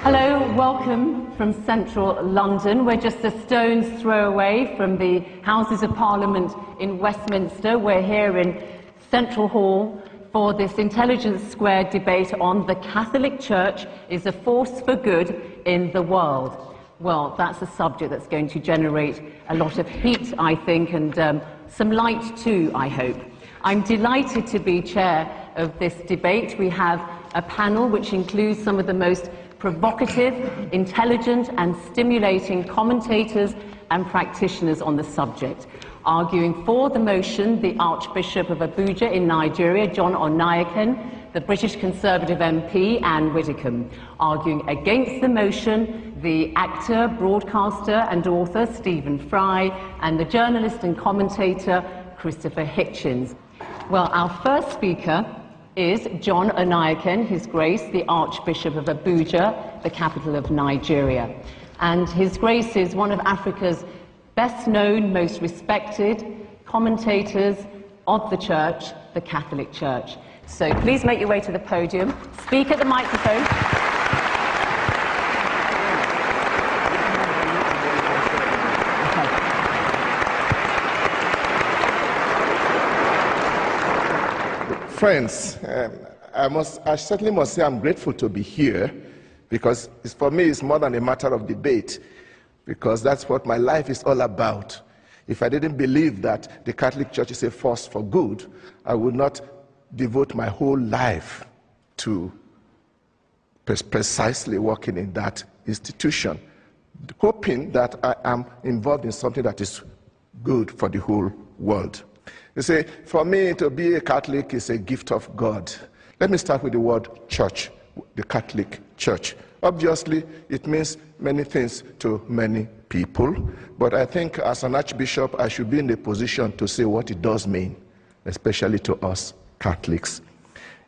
Hello, welcome from central London. We're just a stone's throw away from the Houses of Parliament in Westminster. We're here in Central Hall for this Intelligence Squared debate on the Catholic Church is a force for good in the world. Well, that's a subject that's going to generate a lot of heat, I think, and some light too, I hope. I'm delighted to be chair of this debate. We have a panel which includes some of the most provocative, intelligent and stimulating commentators and practitioners on the subject. Arguing for the motion, the Archbishop of Abuja in Nigeria, John Onayakan, the British Conservative MP, Anne Widdecombe. Arguing against the motion, the actor, broadcaster and author, Stephen Fry, and the journalist and commentator, Christopher Hitchens. Well, our first speaker is John Onayakan, His Grace, the Archbishop of Abuja, the capital of Nigeria. And His Grace is one of Africa's best known, most respected commentators of the Church, the Catholic Church. So please make your way to the podium, speak at the microphone. Friends, I certainly must say I'm grateful to be here, because for me it's more than a matter of debate, because that's what my life is all about. If I didn't believe that the Catholic Church is a force for good, I would not devote my whole life to precisely working in that institution, hoping that I am involved in something that is good for the whole world. You see, for me to be a Catholic is a gift of God. Let me start with the word church, the Catholic Church. Obviously, it means many things to many people, but I think as an archbishop, I should be in a position to say what it does mean, especially to us Catholics.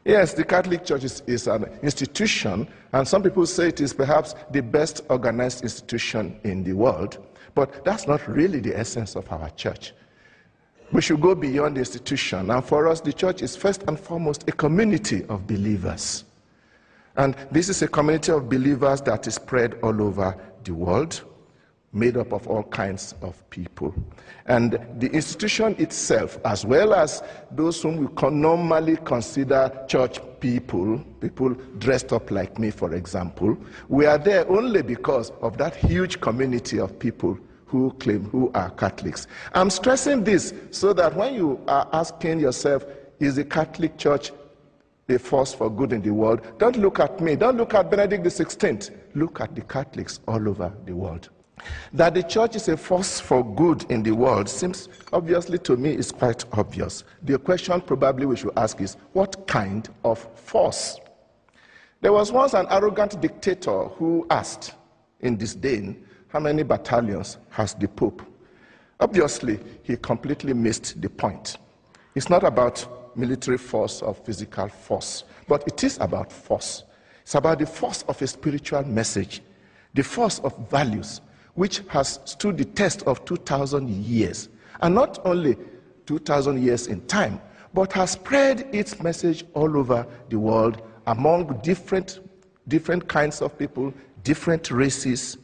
Yes, the Catholic Church is an institution, and some people say it is perhaps the best organized institution in the world, but that's not really the essence of our church. We should go beyond the institution, and for us, the church is first and foremost a community of believers. And this is a community of believers that is spread all over the world, made up of all kinds of people. And the institution itself, as well as those whom we normally consider church people, people dressed up like me, for example, we are there only because of that huge community of people who are Catholics. I'm stressing this so that when you are asking yourself, is the Catholic Church a force for good in the world, don't look at me, don't look at Benedict XVI, look at the Catholics all over the world. That the church is a force for good in the world seems, obviously to me, is quite obvious. The question probably we should ask is, what kind of force? There was once an arrogant dictator who asked in disdain, how many battalions has the Pope? Obviously, he completely missed the point. It's not about military force or physical force, but it is about force. It's about the force of a spiritual message, the force of values, which has stood the test of 2,000 years. And not only 2,000 years in time, but has spread its message all over the world among different kinds of people, different races.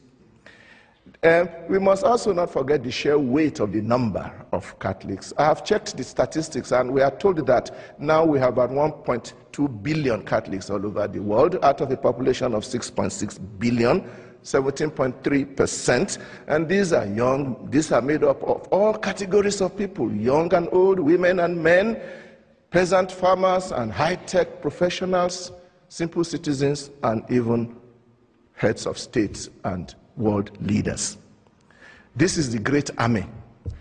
We must also not forget the sheer weight of the number of Catholics. I have checked the statistics, and we are told that now we have about 1.2 billion Catholics all over the world, out of a population of 6.6 billion, 17.3%. And these are young, these are made up of all categories of people, young and old, women and men, peasant farmers and high-tech professionals, simple citizens, and even heads of states and world leaders. This is the great army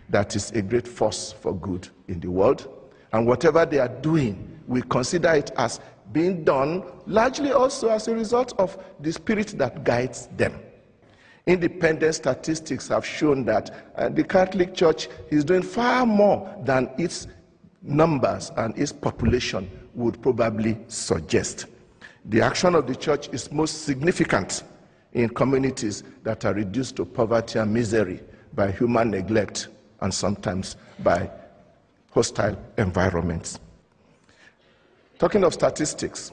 that is a great force for good in the world, and whatever they are doing, we consider it as being done largely also as a result of the spirit that guides them. Independent statistics have shown that the Catholic Church is doing far more than its numbers and its population would probably suggest. The action of the church is most significant in communities that are reduced to poverty and misery by human neglect and sometimes by hostile environments. Talking of statistics,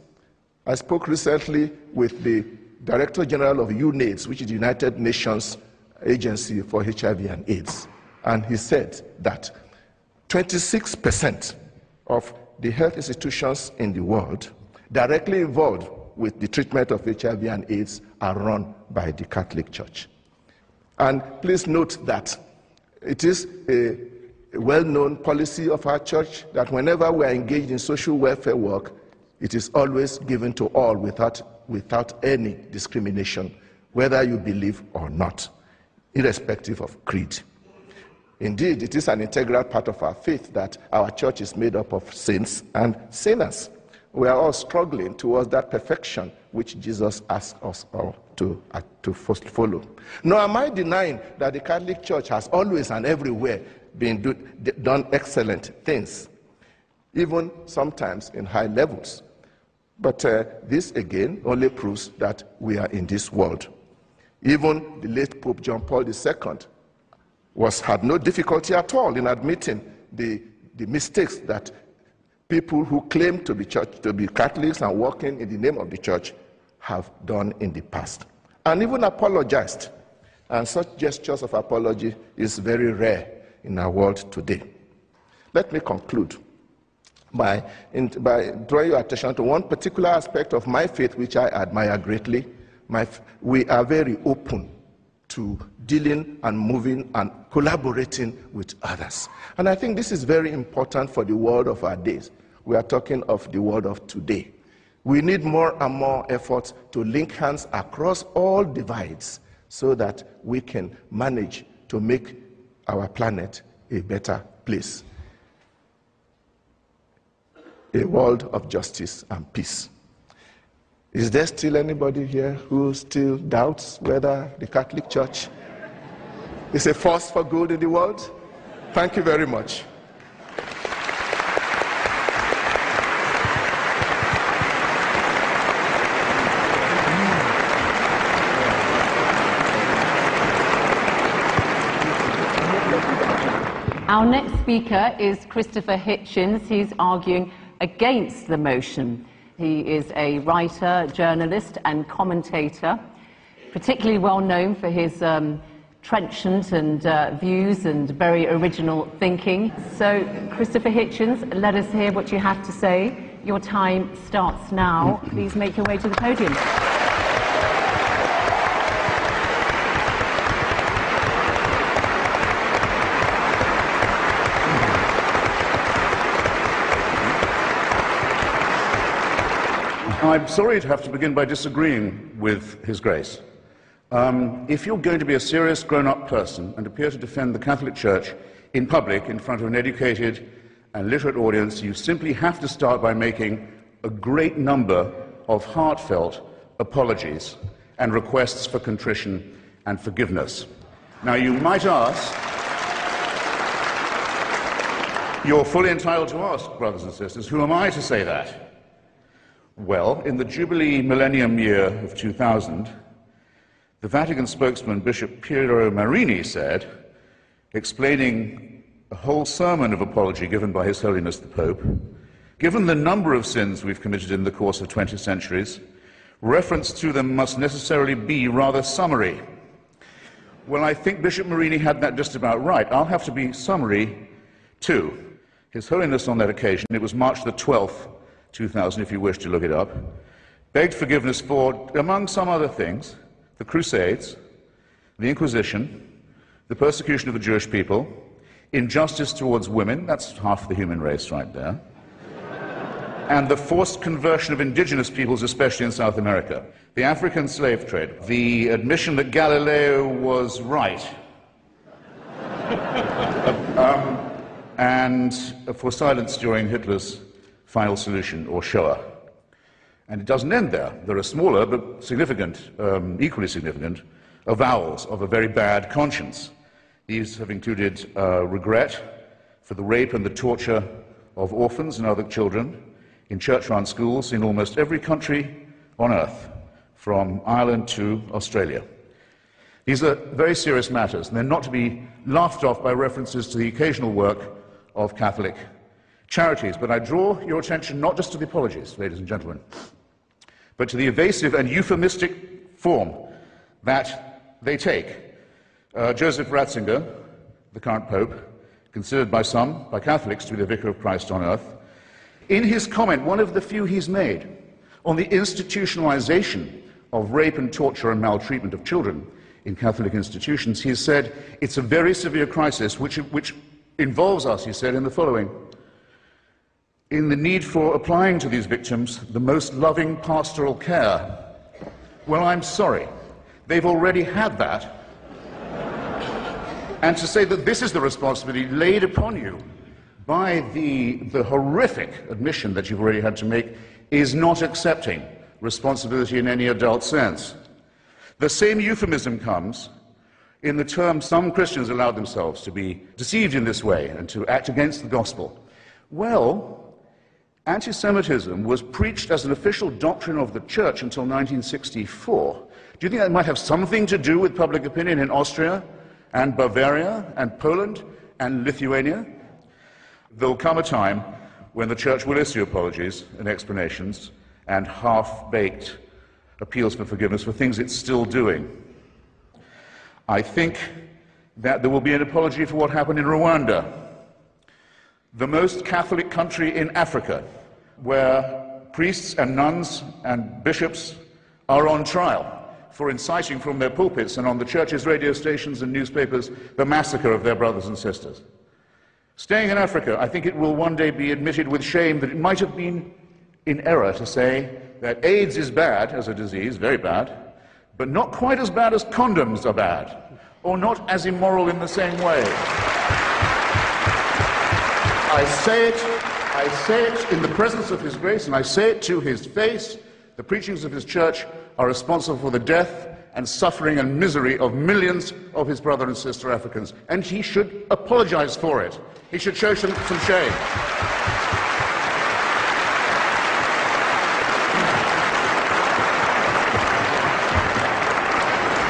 I spoke recently with the Director General of UNAIDS, which is the United Nations Agency for HIV and AIDS, and he said that 26% of the health institutions in the world directly involved with the treatment of HIV and AIDS are run by the Catholic Church. And please note that it is a well-known policy of our church that whenever we are engaged in social welfare work, it is always given to all without any discrimination, whether you believe or not, irrespective of creed. Indeed, it is an integral part of our faith that our church is made up of saints and sinners. We are all struggling towards that perfection which Jesus asked us all to first follow. Nor am I denying that the Catholic Church has always and everywhere done excellent things, even sometimes in high levels. But this again only proves that we are in this world. Even the late Pope John Paul II had no difficulty at all in admitting the mistakes that people who claim to be Catholics and working in the name of the church have done in the past, and even apologized. And such gestures of apology is very rare in our world today. Let me conclude by drawing your attention to one particular aspect of my faith which I admire greatly. We are very open to dealing and moving and collaborating with others. And I think this is very important for the world of our days. We are talking of the world of today. We need more and more efforts to link hands across all divides so that we can manage to make our planet a better place, a world of justice and peace. Is there still anybody here who still doubts whether the Catholic Church is a force for good in the world? Thank you very much. Our next speaker is Christopher Hitchens. He's arguing against the motion. He is a writer, journalist, and commentator, particularly well known for his trenchant and views and very original thinking. So, Christopher Hitchens, let us hear what you have to say. Your time starts now. Please make your way to the podium. I'm sorry to have to begin by disagreeing with His Grace. If you're going to be a serious grown-up person and appear to defend the Catholic Church in public in front of an educated and literate audience, you simply have to start by making a great number of heartfelt apologies and requests for contrition and forgiveness. Now, you might ask, you're fully entitled to ask, brothers and sisters, who am I to say that? Well, in the Jubilee Millennium Year of 2000, the Vatican spokesman, Bishop Piero Marini, said, explaining a whole sermon of apology given by His Holiness the Pope, given the number of sins we've committed in the course of 20 centuries, reference to them must necessarily be rather summary. Well, I think Bishop Marini had that just about right. I'll have to be summary too. His Holiness on that occasion, it was March the 12th, 2000, if you wish to look it up, begged forgiveness for, among some other things, the Crusades, the Inquisition, the persecution of the Jewish people, injustice towards women, that's half the human race right there, and the forced conversion of indigenous peoples, especially in South America, the African slave trade, the admission that Galileo was right, and for silence during Hitler's final solution, or Shoah. And it doesn't end there. There are smaller but significant, equally significant, avowals of a very bad conscience. These have included regret for the rape and the torture of orphans and other children in church-run schools in almost every country on earth, from Ireland to Australia. These are very serious matters, and they're not to be laughed off by references to the occasional work of Catholic charities. But I draw your attention not just to the apologies, ladies and gentlemen, but to the evasive and euphemistic form that they take. Joseph Ratzinger, the current Pope, considered by some, by Catholics, to be the Vicar of Christ on earth, in his comment, one of the few he's made, on the institutionalization of rape and torture and maltreatment of children in Catholic institutions, he said, it's a very severe crisis which involves us, he said, in the following: in the need for applying to these victims the most loving pastoral care. Well, I'm sorry. They've already had that. And to say that this is the responsibility laid upon you by the horrific admission that you've already had to make is not accepting responsibility in any adult sense. The same euphemism comes in the term some Christians allow themselves to be deceived in this way and to act against the gospel. Well, anti-Semitism was preached as an official doctrine of the church until 1964. Do you think that might have something to do with public opinion in Austria and Bavaria and Poland and Lithuania? There'll come a time when the church will issue apologies and explanations and half-baked appeals for forgiveness for things it's still doing. I think that there will be an apology for what happened in Rwanda, the most Catholic country in Africa, where priests and nuns and bishops are on trial for inciting from their pulpits and on the church's radio stations and newspapers the massacre of their brothers and sisters. Staying in Africa, I think it will one day be admitted with shame that it might have been in error to say that AIDS is bad as a disease, very bad, but not quite as bad as condoms are bad, or not as immoral in the same way. I say it in the presence of His grace, and I say it to His face. The preachings of His church are responsible for the death and suffering and misery of millions of His brother and sister Africans, and He should apologize for it. He should show some shame.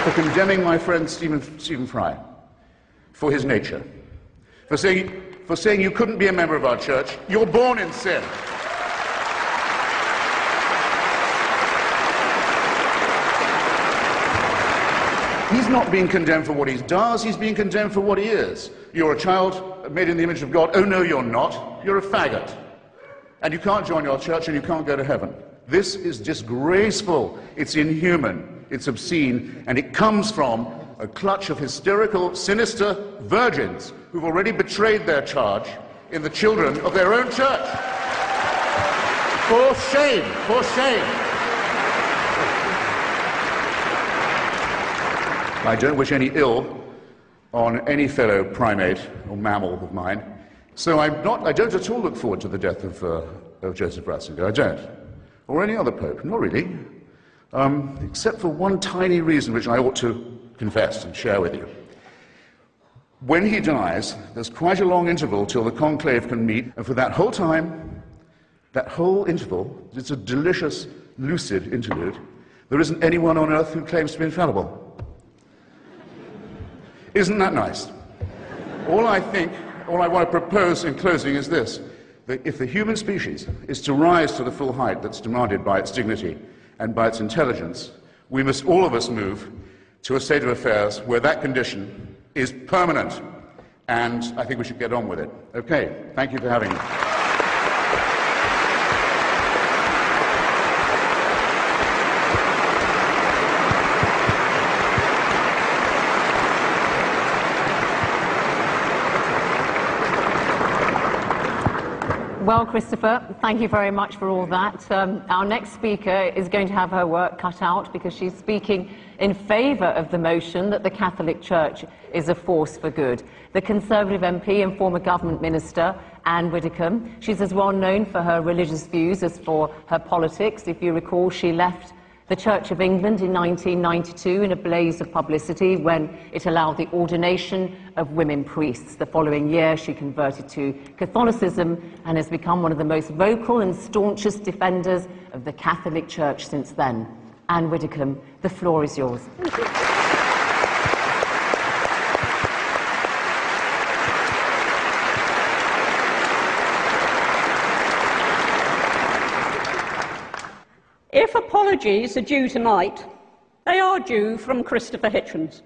For condemning my friend Stephen Fry for his nature, for saying you couldn't be a member of our church, you're born in sin. He's not being condemned for what he does, he's being condemned for what he is. You're a child made in the image of God. Oh no, you're not. You're a faggot. And you can't join your church and you can't go to heaven. This is disgraceful. It's inhuman. It's obscene. And it comes from a clutch of hysterical, sinister virgins who've already betrayed their charge in the children of their own church. For shame, for shame. I don't wish any ill on any fellow primate or mammal of mine, so I don't at all look forward to the death of Joseph Ratzinger. I don't. Or any other pope, not really. Except for one tiny reason which I ought to confess and share with you. When he dies, there's quite a long interval till the conclave can meet, and for that whole time, that whole interval, it's a delicious, lucid interlude, there isn't anyone on earth who claims to be infallible. Isn't that nice? All I want to propose in closing is this, that if the human species is to rise to the full height that's demanded by its dignity and by its intelligence, we must all of us move to a state of affairs where that condition is permanent. And I think we should get on with it. Okay, thank you for having me. Well, Christopher, thank you very much for all that. Our next speaker is going to have her work cut out because she's speaking in favour of the motion that the Catholic Church is a force for good. The Conservative MP and former government minister, Anne Widdecombe, she's as well known for her religious views as for her politics. If you recall, she left the Church of England in 1992 in a blaze of publicity when it allowed the ordination of women priests. The following year, she converted to Catholicism and has become one of the most vocal and staunchest defenders of the Catholic Church since then. Anne Widdecombe, the floor is yours. If a apologies are due tonight. They are due from Christopher Hitchens,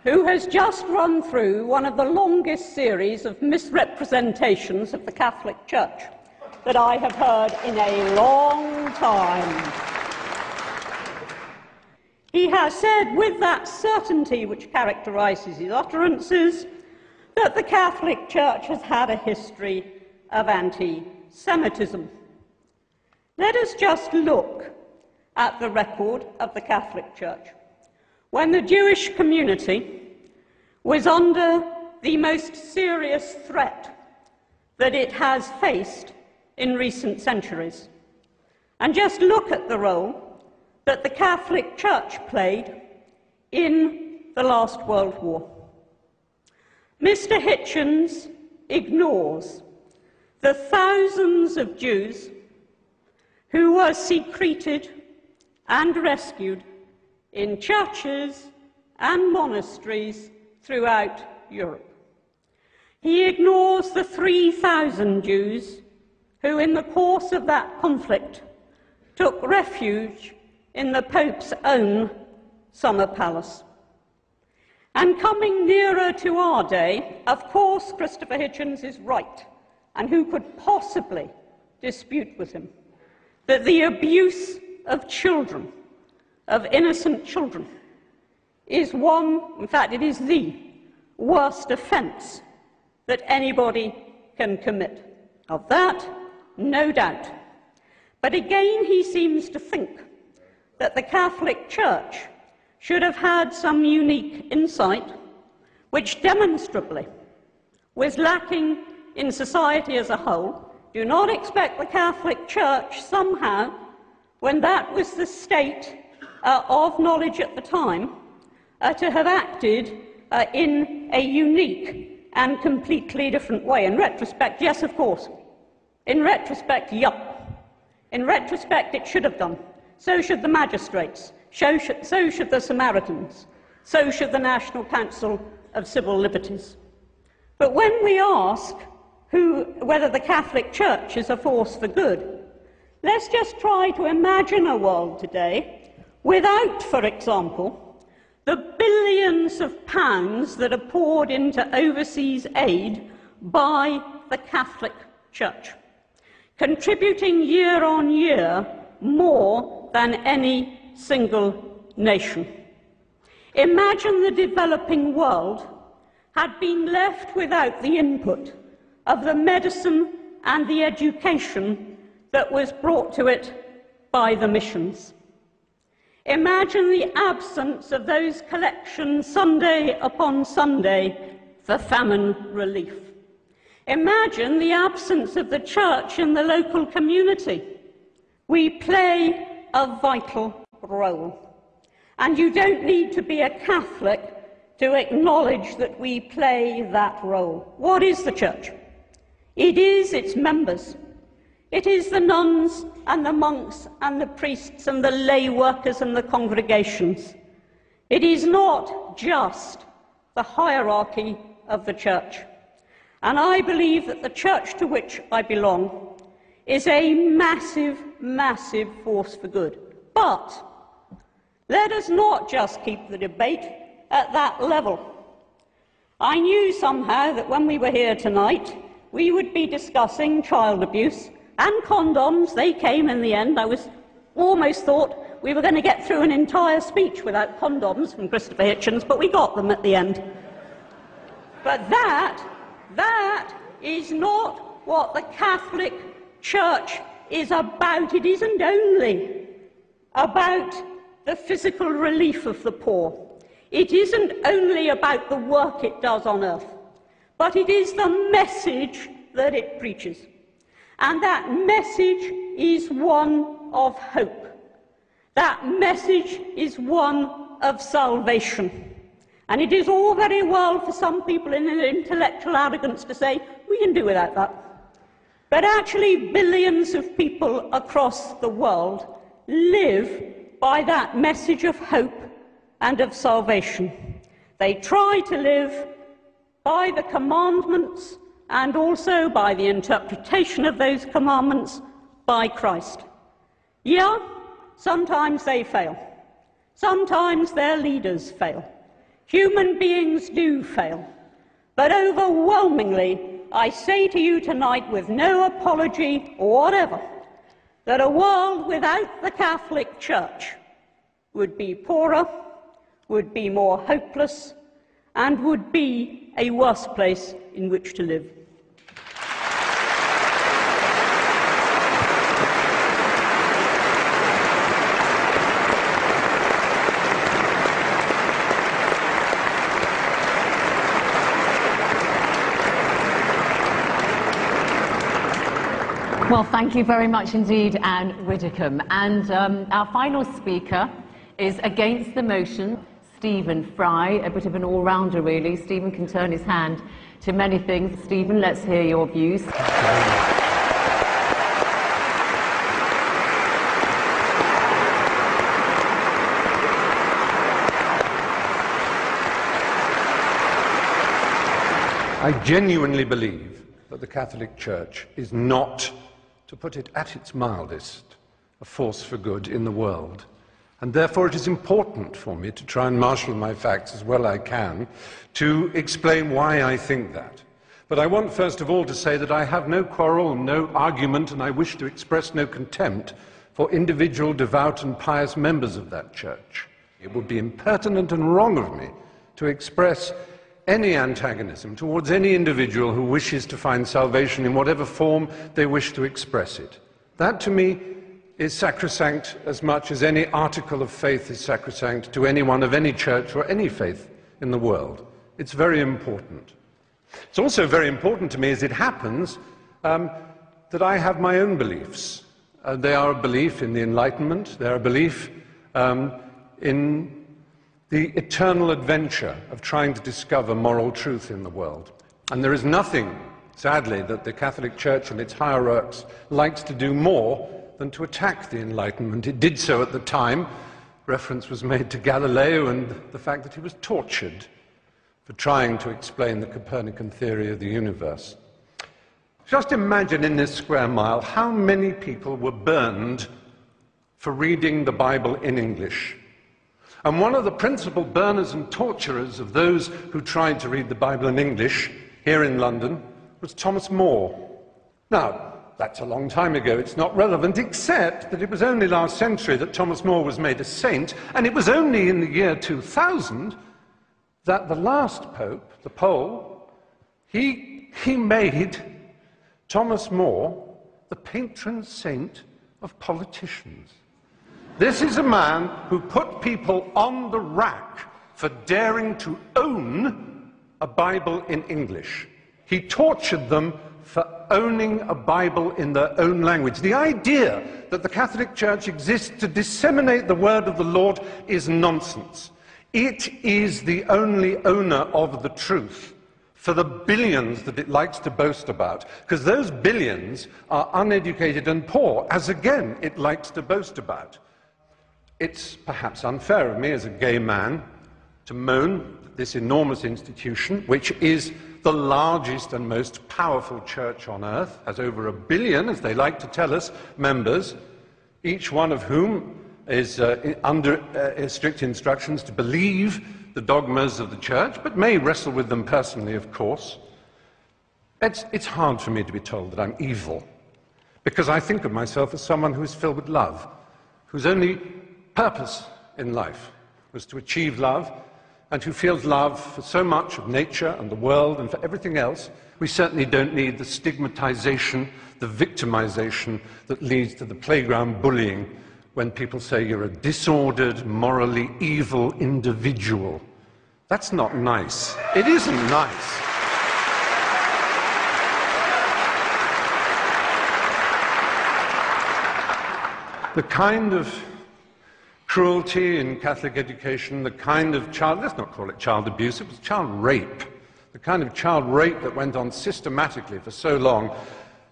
who has just run through one of the longest series of misrepresentations of the Catholic Church that I have heard in a long time. He has said, with that certainty which characterises his utterances, that the Catholic Church has had a history of anti-Semitism. Let us just look at the record of the Catholic Church. When the Jewish community was under the most serious threat that it has faced in recent centuries, and just look at the role that the Catholic Church played in the last World War. Mr. Hitchens ignores the thousands of Jews who were secreted and rescued in churches and monasteries throughout Europe. He ignores the 3,000 Jews who, in the course of that conflict, took refuge in the Pope's own summer palace. And coming nearer to our day, of course, Christopher Hitchens is right, and who could possibly dispute with him, that the abuse of children, of innocent children, is one, in fact, it is the worst offence that anybody can commit. Of that, no doubt. But again, he seems to think that the Catholic Church should have had some unique insight, which demonstrably was lacking in society as a whole. Do not expect the Catholic Church somehow, when that was the state of knowledge at the time, to have acted in a unique and completely different way. In retrospect, yes, of course. In retrospect, yup. In retrospect, it should have done. So should the magistrates. So should the Samaritans. So should the National Council of Civil Liberties. But when we ask whether the Catholic Church is a force for good, let's just try to imagine a world today without, for example, the billions of pounds that are poured into overseas aid by the Catholic Church, contributing year on year more than any single nation. Imagine the developing world had been left without the input of the medicine and the education that was brought to it by the missions. Imagine the absence of those collections Sunday upon Sunday for famine relief. Imagine the absence of the church in the local community. We play a vital role. And you don't need to be a Catholic to acknowledge that we play that role. What is the church? It is its members. It is the nuns and the monks and the priests and the lay workers and the congregations. It is not just the hierarchy of the church. And I believe that the church to which I belong is a massive, massive force for good. But let us not just keep the debate at that level. I knew somehow that when we were here tonight, we would be discussing child abuse and condoms. They came in the end. I almost thought we were going to get through an entire speech without condoms from Christopher Hitchens, but we got them at the end. But that is not what the Catholic Church is about. It isn't only about the physical relief of the poor. It isn't only about the work it does on earth, but it is the message that it preaches. And that message is one of hope. That message is one of salvation. And it is all very well for some people in an intellectual arrogance to say, we can do without that. But actually, billions of people across the world live by that message of hope and of salvation. They try to live by the commandments and also by the interpretation of those commandments by Christ. Yeah, sometimes they fail. Sometimes their leaders fail. Human beings do fail. But overwhelmingly, I say to you tonight with no apology or whatever, that a world without the Catholic Church would be poorer, would be more hopeless, and would be a worse place in which to live. Well, thank you very much indeed, Anne Widdicombe. And our final speaker is against the motion, Stephen Fry, a bit of an all-rounder really. Stephen can turn his hand to many things. Stephen, let's hear your views. I genuinely believe that the Catholic Church is not, to put it at its mildest, a force for good in the world. And therefore it is important for me to try and marshal my facts as well as I can to explain why I think that. But I want first of all to say that I have no quarrel and no argument, and I wish to express no contempt for individual devout and pious members of that church. It would be impertinent and wrong of me to express any antagonism towards any individual who wishes to find salvation in whatever form they wish to express it. That, to me, is sacrosanct as much as any article of faith is sacrosanct to anyone of any church or any faith in the world. It's very important. It's also very important to me, as it happens, that I have my own beliefs. They are a belief in the Enlightenment. They are a belief in the eternal adventure of trying to discover moral truth in the world. And there is nothing, sadly, that the Catholic Church and its hierarchs likes to do more than to attack the Enlightenment. It did so at the time. Reference was made to Galileo and the fact that he was tortured for trying to explain the Copernican theory of the universe. Just imagine in this square mile how many people were burned for reading the Bible in English. And one of the principal burners and torturers of those who tried to read the Bible in English here in London was Thomas More. Now, that's a long time ago. It's not relevant, except that it was only last century that Thomas More was made a saint, and it was only in the year 2000 that the last pope, the Pole, he made Thomas More the patron saint of politicians. This is a man who put people on the rack for daring to own a Bible in English. He tortured them for owning a Bible in their own language. The idea that the Catholic Church exists to disseminate the word of the Lord is nonsense. It is the only owner of the truth for the billions that it likes to boast about, because those billions are uneducated and poor, as again it likes to boast about. It's perhaps unfair of me as a gay man to moan that this enormous institution, which is the largest and most powerful church on earth, has over 1 billion, as they like to tell us, members, each one of whom is under strict instructions to believe the dogmas of the church, but may wrestle with them personally, of course. It's hard for me to be told that I'm evil, because I think of myself as someone who is filled with love, whose only purpose in life was to achieve love, and who feels love for so much of nature and the world and for everything else. We certainly don't need the stigmatization, the victimization that leads to the playground bullying when people say you're a disordered, morally evil individual. That's not nice. It isn't nice. The kind of cruelty in Catholic education, the kind of let's not call it child abuse, it was child rape. The kind of child rape that went on systematically for so long.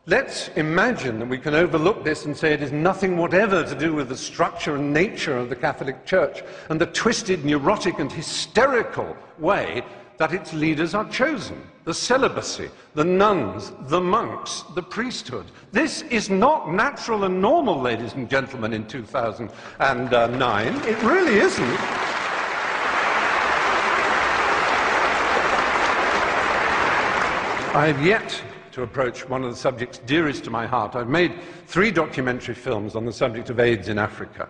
Let's imagine that we can overlook this and say it is nothing whatever to do with the structure and nature of the Catholic Church and the twisted, neurotic and hysterical way that its leaders are chosen. The celibacy, the nuns, the monks, the priesthood. This is not natural and normal, ladies and gentlemen, in 2009. It really isn't. I have yet to approach one of the subjects dearest to my heart. I've made 3 documentary films on the subject of AIDS in Africa.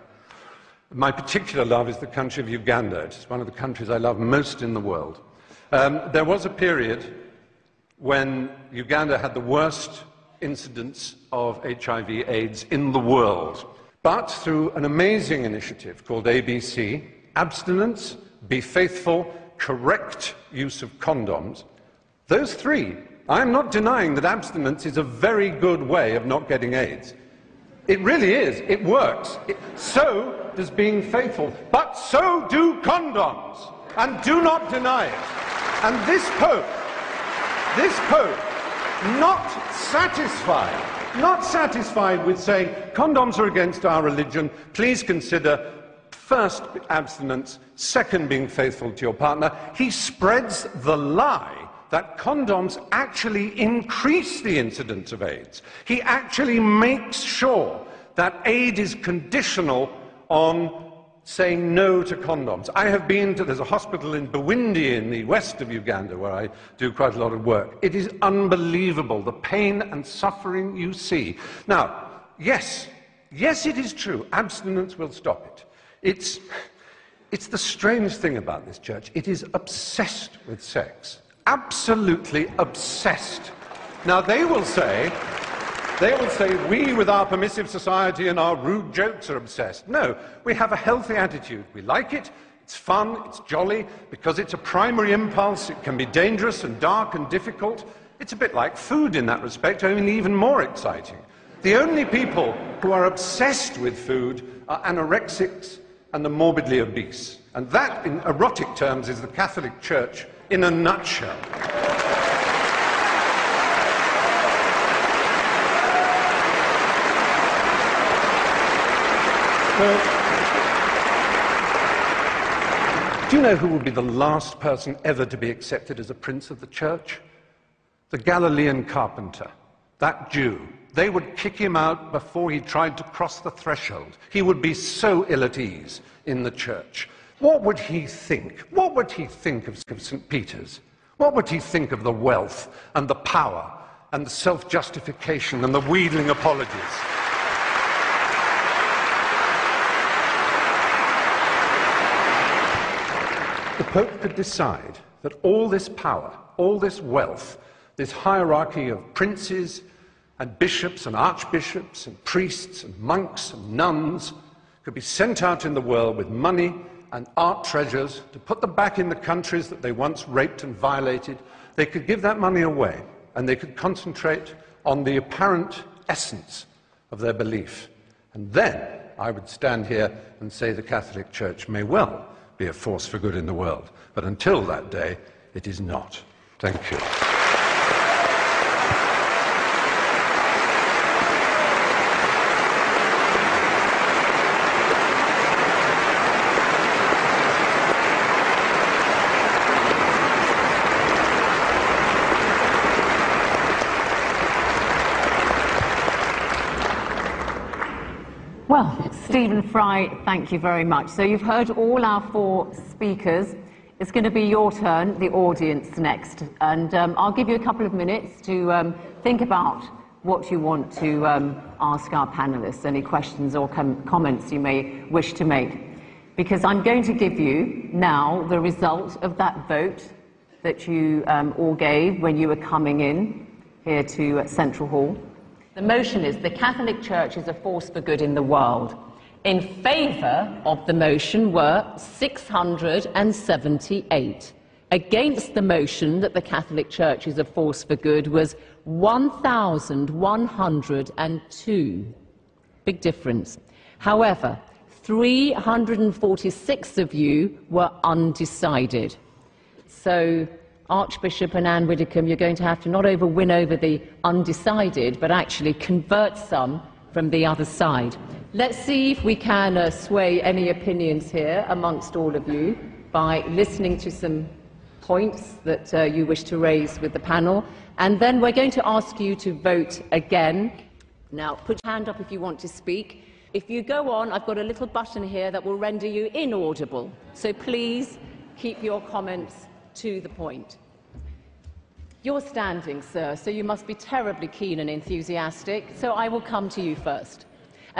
My particular love is the country of Uganda. It's one of the countries I love most in the world. There was a period when Uganda had the worst incidence of HIV/AIDS in the world. But through an amazing initiative called ABC, abstinence, be faithful, correct use of condoms, those 3, I'm not denying that abstinence is a very good way of not getting AIDS. It really is. It works. So does being faithful. But so do condoms. And do not deny it. And this Pope, not satisfied with saying condoms are against our religion, please consider first abstinence, second being faithful to your partner. He spreads the lie that condoms actually increase the incidence of AIDS. He actually makes sure that aid is conditional on saying no to condoms. I have been to, there's a hospital in Bwindi in the west of Uganda where I do quite a lot of work. It is unbelievable, the pain and suffering you see. Now, yes, it is true, abstinence will stop it. It's the strange thing about this church. It is obsessed with sex. Absolutely obsessed. Now, they will say, we with our permissive society and our rude jokes are obsessed. No, we have a healthy attitude. We like it, it's fun, it's jolly, because it's a primary impulse. It can be dangerous and dark and difficult. It's a bit like food in that respect, only even more exciting. The only people who are obsessed with food are anorexics and the morbidly obese. And that, in erotic terms, is the Catholic Church in a nutshell. Do you know who will be the last person ever to be accepted as a prince of the church? The Galilean carpenter, that Jew. They would kick him out before he tried to cross the threshold. He would be so ill at ease in the church. What would he think? What would he think of St. Peter's? What would he think of the wealth and the power and the self-justification and the wheedling apologies? The Pope could decide that all this power, all this wealth, this hierarchy of princes and bishops and archbishops and priests and monks and nuns could be sent out in the world with money and art treasures to put them back in the countries that they once raped and violated. They could give that money away and they could concentrate on the apparent essence of their belief. And then I would stand here and say the Catholic Church may well be a force for good in the world. But until that day, it is not. Thank you. Well, Stephen Fry, thank you very much. So you've heard all our 4 speakers. It's going to be your turn, the audience, next. And I'll give you a couple of minutes to think about what you want to ask our panelists, any questions or comments you may wish to make. Because I'm going to give you now the result of that vote that you all gave when you were coming in here to Central Hall. The motion is the Catholic Church is a force for good in the world. In favour of the motion were 678. Against the motion that the Catholic Church is a force for good was 1,102. Big difference. However, 346 of you were undecided. So, Archbishop and Anne Widdecombe, you're going to have to not win over the undecided, but actually convert some from the other side. Let's see if we can sway any opinions here amongst all of you by listening to some points that you wish to raise with the panel, and then we're going to ask you to vote again. Now, put your hand up if you want to speak. If you go on, I've got a little button here that will render you inaudible. So please keep your comments to the point. You're standing, sir, so you must be terribly keen and enthusiastic, so I will come to you first.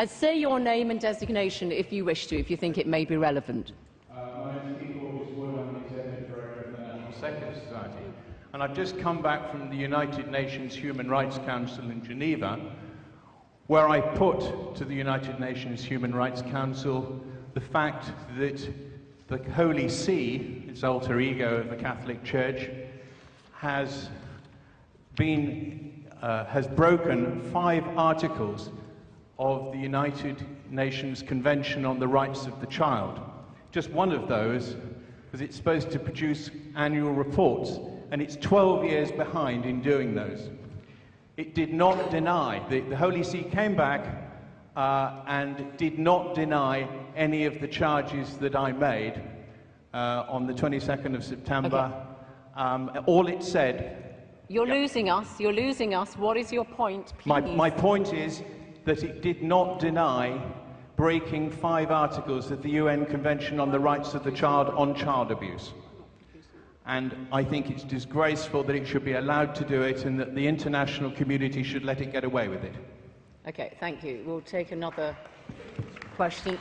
Say your name and designation if you wish to, if you think it may be relevant. My name is Keith Wood. I'm the Executive Director of the National Secular Society. And I've just come back from the United Nations Human Rights Council in Geneva, where I put to the United Nations Human Rights Council the fact that the Holy See, its alter ego of the Catholic Church, has broken 5 articles of the United Nations Convention on the Rights of the Child. Just one of those, because it's supposed to produce annual reports, and it's 12 years behind in doing those. It did not deny, the Holy See came back and did not deny any of the charges that I made on the 22nd of September. Okay. All it said... You're losing us. You're losing us. What is your point, please? My point is that it did not deny breaking 5 articles of the UN Convention on the Rights of the Child on child abuse. And I think it's disgraceful that it should be allowed to do it and that the international community should let it get away with it. Okay, thank you. We'll take another question.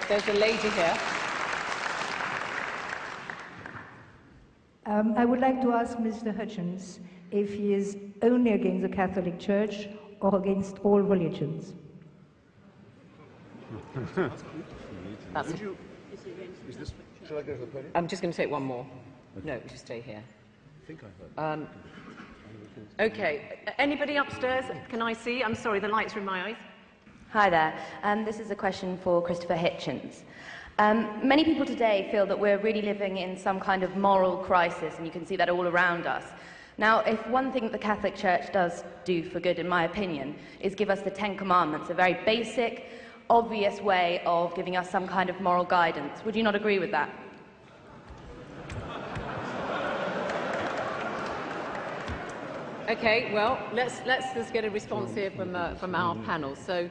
There's a lady here. I would like to ask Mr. Hitchens if he is only against the Catholic Church or against all religions. Shall I go to the podium? I'm just going to take one more. Okay. No, just stay here. I think I heard. Okay. Anybody upstairs? Can I see? I'm sorry, the lights are in my eyes. Hi there. This is a question for Christopher Hitchens. Many people today feel that we're really living in some kind of moral crisis, and you can see that all around us. Now, if one thing the Catholic Church does do for good, in my opinion, is give us the 10 Commandments, a very basic, obvious way of giving us some kind of moral guidance. Would you not agree with that? Okay, well, let's just get a response here from our panel. So,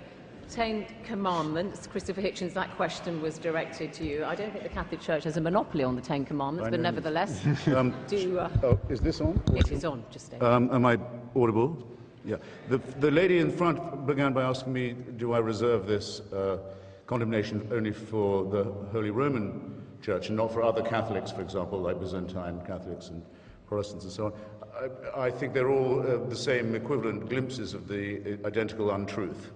10 Commandments. Christopher Hitchens, that question was directed to you. I don't think the Catholic Church has a monopoly on the 10 Commandments, but nevertheless, is this on? It is on, just stay. Am I audible? Yeah. The lady in front began by asking me, do I reserve this condemnation only for the Holy Roman Church and not for other Catholics, for example, like Byzantine Catholics and Protestants and so on? I think they're all the same equivalent glimpses of the identical untruth.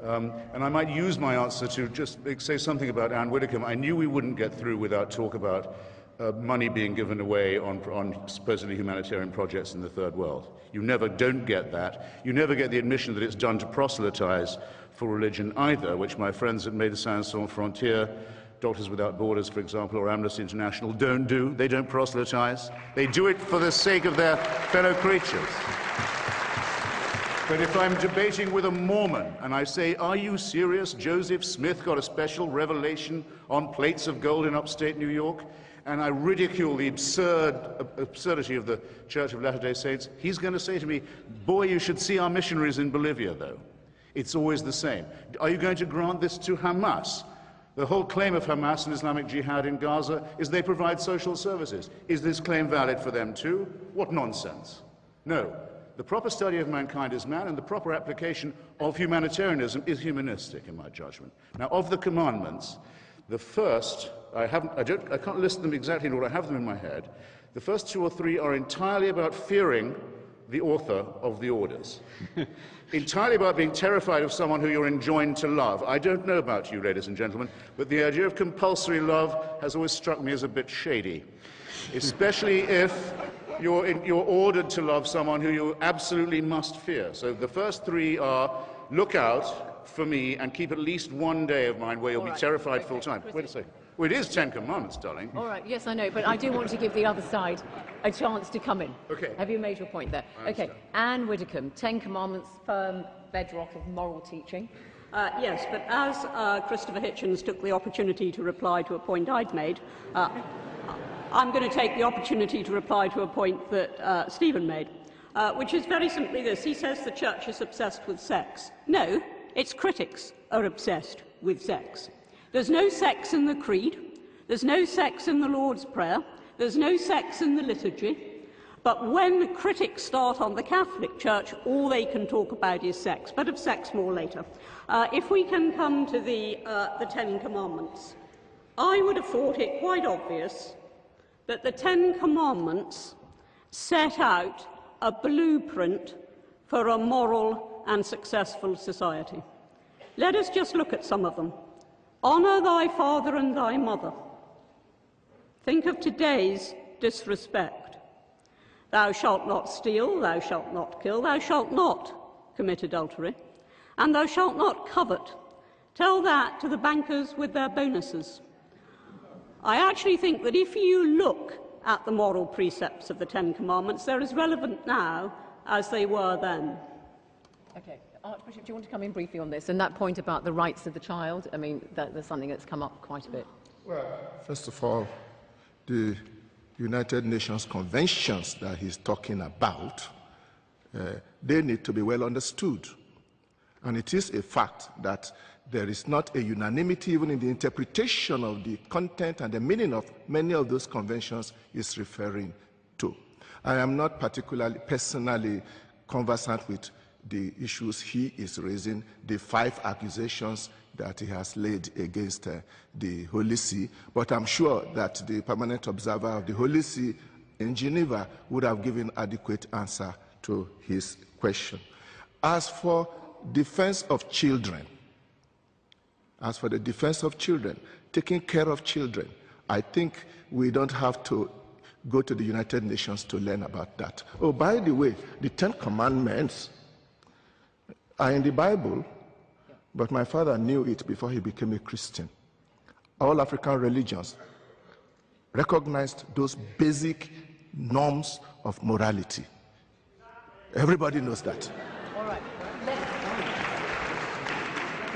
And I might use my answer to just say something about Anne Widdecombe. I knew we wouldn't get through without talk about money being given away on supposedly humanitarian projects in the Third World. You don't get that. You never get the admission that it's done to proselytize for religion either, which my friends at Médecins Sans Frontières, Doctors Without Borders, for example, or Amnesty International don't do. They don't proselytize. They do it for the sake of their fellow creatures. But if I'm debating with a Mormon and I say, are you serious? Joseph Smith got a special revelation on plates of gold in upstate New York, and I ridicule the absurdity of the Church of Latter-day Saints, he's going to say to me, boy, you should see our missionaries in Bolivia, though. It's always the same. Are you going to grant this to Hamas? The whole claim of Hamas and Islamic Jihad in Gaza is they provide social services. Is this claim valid for them too? What nonsense. No. The proper study of mankind is man, and the proper application of humanitarianism is humanistic, in my judgment. Now, of the commandments, the first, I can't list them exactly in order, I have them in my head. The first 2 or 3 are entirely about fearing the author of the orders. Entirely about being terrified of someone who you're enjoined to love. I don't know about you, ladies and gentlemen, but the idea of compulsory love has always struck me as a bit shady, especially if you're ordered to love someone who you absolutely must fear. So the first 3 are, look out for me and keep at least one day of mine where you'll be terrified full time. Wait a second. Well, it is 10 Commandments, darling. All right, yes, I know, but I do want to give the other side a chance to come in. Okay. Have you made your point there? Okay, Anne Widdecombe, 10 Commandments, firm bedrock of moral teaching. Yes, but as Christopher Hitchens took the opportunity to reply to a point I'd made, I'm going to take the opportunity to reply to a point that Stephen made, which is very simply this. He says the church is obsessed with sex. No, its critics are obsessed with sex. There's no sex in the creed. There's no sex in the Lord's Prayer. There's no sex in the liturgy. But when critics start on the Catholic Church, all they can talk about is sex, but of sex more later. If we can come to the Ten Commandments, I would have thought it quite obvious that the Ten Commandments set out a blueprint for a moral and successful society. Let us just look at some of them. Honour thy father and thy mother. Think of today's disrespect. Thou shalt not steal, thou shalt not kill, thou shalt not commit adultery, and thou shalt not covet. Tell that to the bankers with their bonuses. I actually think that if you look at the moral precepts of the Ten Commandments, they're as relevant now as they were then. Okay. Archbishop, do you want to come in briefly on this? And that point about the rights of the child, I mean, there's something that's come up quite a bit. Well, first of all, the United Nations conventions that he's talking about, they need to be well understood. And it is a fact that there is not a unanimity even in the interpretation of the content and the meaning of many of those conventions he's referring to. I am not particularly personally conversant with the issues he is raising, the 5 accusations that he has laid against the Holy See, but I'm sure that the permanent observer of the Holy See in Geneva would have given adequate answer to his question. As for defense of children, taking care of children, I think we don't have to go to the United Nations to learn about that. Oh, by the way, the 10 Commandments are in the Bible, but my father knew it before he became a Christian. All African religions recognized those basic norms of morality. Everybody knows that. All right.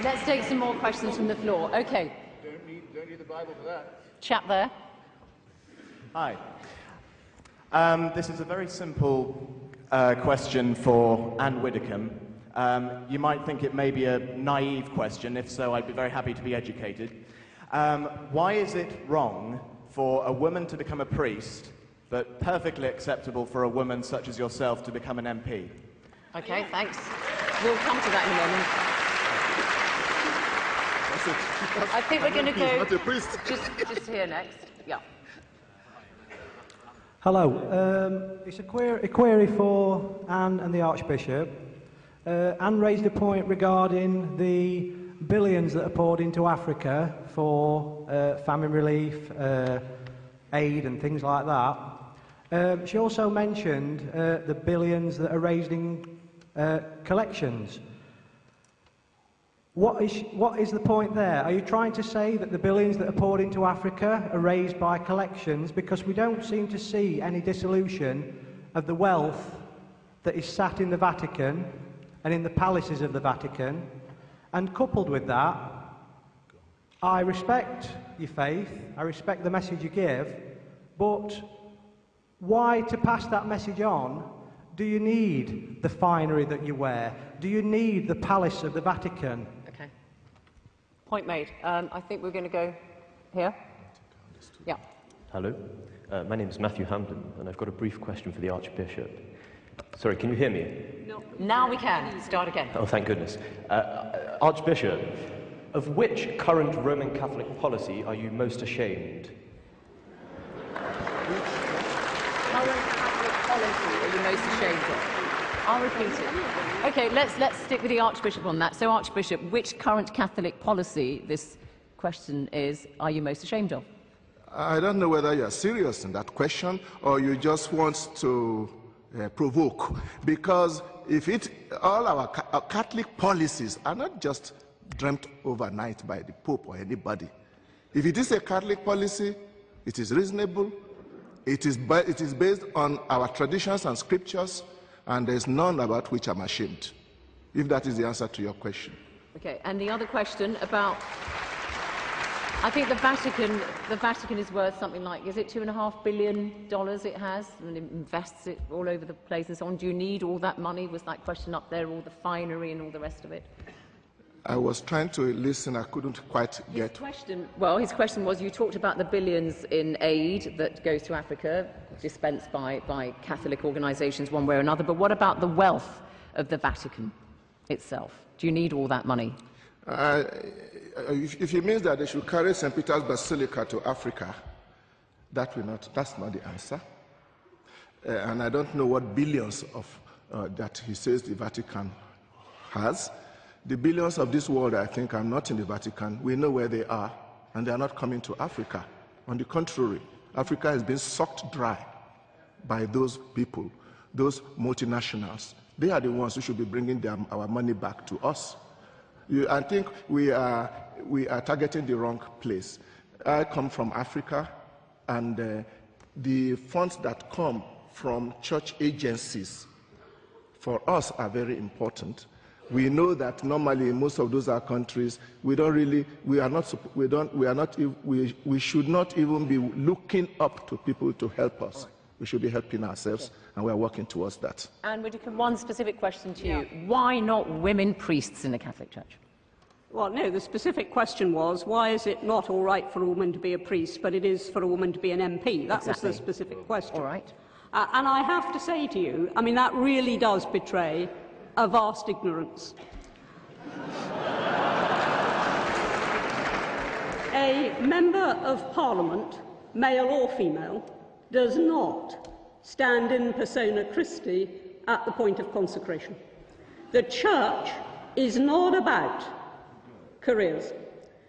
Let's take some more questions from the floor. Okay. Don't need the Bible for that. Chap there. Hi. This is a very simple question for Anne Widdecombe. You might think it may be a naive question. If so, I'd be very happy to be educated. Why is it wrong for a woman to become a priest, but perfectly acceptable for a woman such as yourself to become an MP? Okay, thanks. We'll come to that in a moment. I think we're going to go just here next. Yeah. Hello. It's a query for Anne and the Archbishop. Anne raised a point regarding the billions that are poured into Africa for famine relief, aid and things like that. She also mentioned the billions that are raised in collections. What is the point there? Are you trying to say that the billions that are poured into Africa are raised by collections? Because we don't seem to see any dissolution of the wealth that is sat in the Vatican and in the palaces of the Vatican. And coupled with that, I respect your faith, I respect the message you give, but why, to pass that message on, do you need the finery that you wear? Do you need the palace of the Vatican? Okay. Point made. I think we're going to go here. Yeah. Hello. My name is Matthew Hamden, and I've got a brief question for the Archbishop. Sorry, can you hear me? No. Now we can. Start again. Oh, thank goodness. Archbishop, of which current Roman Catholic policy are you most ashamed? Current Catholic policy are you most ashamed of? I'll repeat it. Okay, let's stick with the Archbishop on that. So, Archbishop, which current Catholic policy, this question is, are you most ashamed of? I don't know whether you're serious in that question or you just want to provoke, because if all our Catholic policies are not just dreamt overnight by the Pope or anybody. If it is a Catholic policy, it is reasonable, it is based on our traditions and scriptures, and there's none about which I'm ashamed, if that is the answer to your question. Okay, and the other question about... I think the Vatican is worth something like, is it $2.5 billion it has, and it invests it all over the place and so on. Do you need all that money? Was that question up there, all the finery and all the rest of it? I was trying to listen, I couldn't quite get... His question was, you talked about the billions in aid that goes to Africa, dispensed by Catholic organisations one way or another, but what about the wealth of the Vatican itself? Do you need all that money? If it means that they should carry St. Peter's Basilica to Africa, that's not the answer. And I don't know what billions of that he says the Vatican has. The billions of this world, I think, are not in the Vatican. We know where they are, and they are not coming to Africa. On the contrary, Africa has been sucked dry by those people, those multinationals. They are the ones who should be bringing our money back to us. I think we are targeting the wrong place. I come from Africa, and the funds that come from church agencies for us are very important. We know that normally in most of those countries, we should not even be looking up to people to help us. We should be helping ourselves, and we are working towards that. And one specific question to you. Why not women priests in the Catholic Church? Well, no, the specific question was, why is it not all right for a woman to be a priest, but it is for a woman to be an MP? That was the specific question. All right. And I have to say to you, I mean, that really does betray a vast ignorance. A member of Parliament, male or female, does not stand in persona Christi at the point of consecration. The Church is not about careers.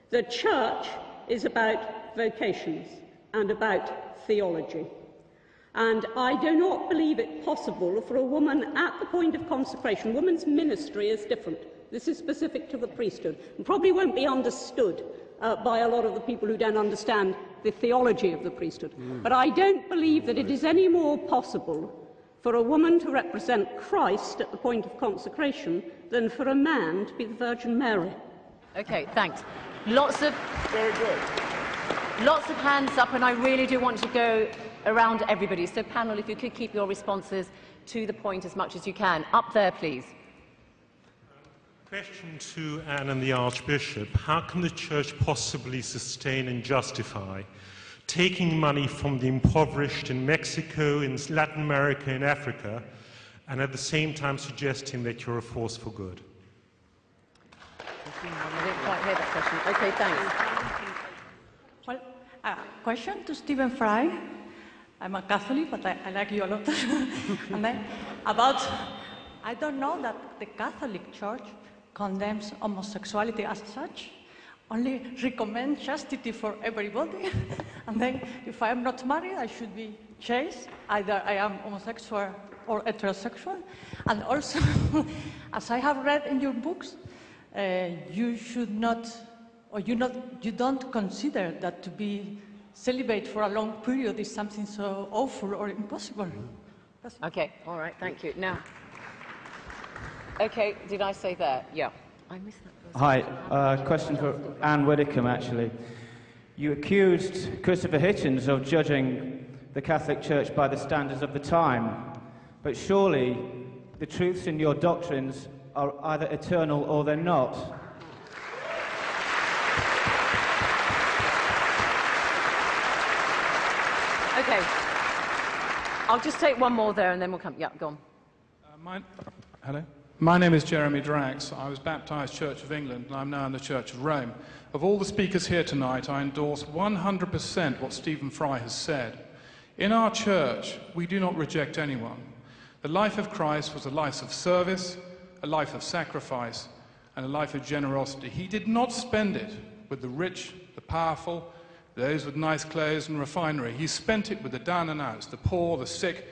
The Church is about vocations and about theology. And I do not believe it possible for a woman at the point of consecration. Women's ministry is different. This is specific to the priesthood, and probably won't be understood by a lot of the people who don't understand the theology of the priesthood. But I don't believe that it is any more possible for a woman to represent Christ at the point of consecration than for a man to be the Virgin Mary. Okay, thanks. Lots of hands up, and I really do want to go around everybody. So, panel, if you could keep your responses to the point as much as you can. Up there, please. Question to Anne and the Archbishop. How can the Church possibly sustain and justify taking money from the impoverished in Mexico, in Latin America, in Africa, and at the same time suggesting that you're a force for good? I didn't quite hear that question. Okay, thanks. Well, question to Stephen Fry. I'm a Catholic, but I like you a lot. And then I don't know that the Catholic Church condemns homosexuality as such, only recommends chastity for everybody. And then, if I am not married, I should be chaste. Either I am homosexual or heterosexual. And also, as I have read in your books, you should not, or you don't consider that to be celibate for a long period is something so awful or impossible. Okay, all right, thank you. Now, okay, did I say there? Yeah. I missed that. Hi, question for Anne Widdecombe, actually. You accused Christopher Hitchens of judging the Catholic Church by the standards of the time, but surely the truths in your doctrines are either eternal or they're not. Okay. I'll just take one more there and then we'll come. Yeah, go on. Hello. My name is Jeremy Drax. I was baptised Church of England and I'm now in the Church of Rome. Of all the speakers here tonight, I endorse 100% what Stephen Fry has said. In our church, we do not reject anyone. The life of Christ was a life of service, a life of sacrifice, and a life of generosity. He did not spend it with the rich, the powerful, those with nice clothes and refinery. He spent it with the down and outs, the poor, the sick,